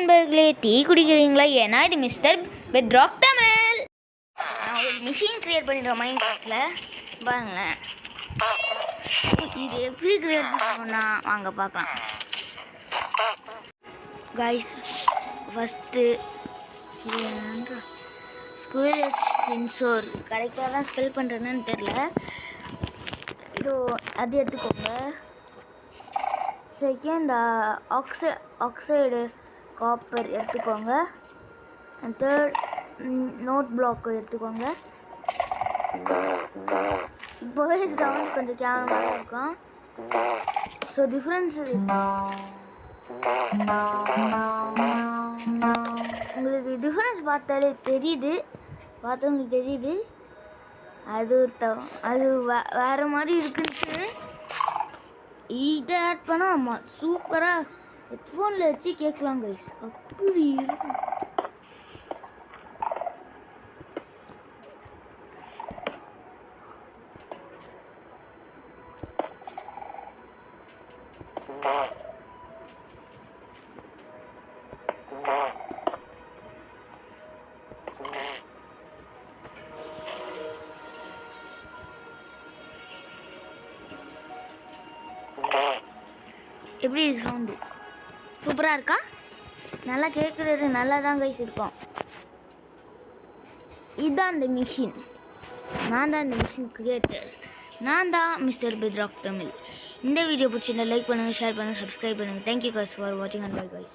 நண்பர்களே, டீ குடிக்கிறீங்களா? ஏன்னா இது மிஸ்டர் பெட்ராக் தமிழ். நான் ஒரு மிஷின் கிரியேட் பண்ணிடுறேன் மைண்ட் கிராஃப்டில். பாருங்களேன், இது எப்படி கிரியேட் பண்ணணும்னா வாங்க பார்க்கலாம். கைஸ், ஃபஸ்ட்டு ஸ்கூல் சென்சோர் கரெக்டாக தான் ஸ்பெல் பண்ணுறேன்னு தெரில. இதோ அது எடுத்துக்கோங்க. செகண்ட் ஆக்சைடு காப்பர் எடுத்துக்கோங்க. அண்ட் தேர்ட் நோட் பிளாக் எடுத்துக்கோங்க. இப்போவே சவுண்ட் கொஞ்சம் கேவலமாக இருக்கும். ஸோ டிஃப்ரென்ஸ் உங்களுக்கு டிஃப்ரென்ஸ் பார்த்தாலே தெரியுது, பார்த்தவங்களுக்கு தெரியுது. அது அது வேறு மாதிரி இருக்குன்ட்டு இதை ஆட் பண்ணால் ஆமாம் சூப்பராக ஹெட்ஃபோனில் வச்சு கேட்கலாம் கைஸ். அப்படி இருக்கும். எப்படி இருக்கு சவுண்டு? சூப்பராக இருக்கா? நல்லா கேட்குறது நல்லா தான் கைஸ் இருக்கும். இதுதான் இந்த மிஷின். நான் தான் இந்த மிஷின் கிரியேட்டர். நான் தான் மிஸ்டர் பெட்ராக் தமிழ். இந்த வீடியோ பிடிச்சிருந்தா லைக் பண்ணுங்கள், ஷேர் பண்ணுங்கள், சப்ஸ்கிரைப் பண்ணுங்கள். தேங்க்யூ கைஸ் ஃபார் வாட்சிங் அண்ட் பை கைஸ்.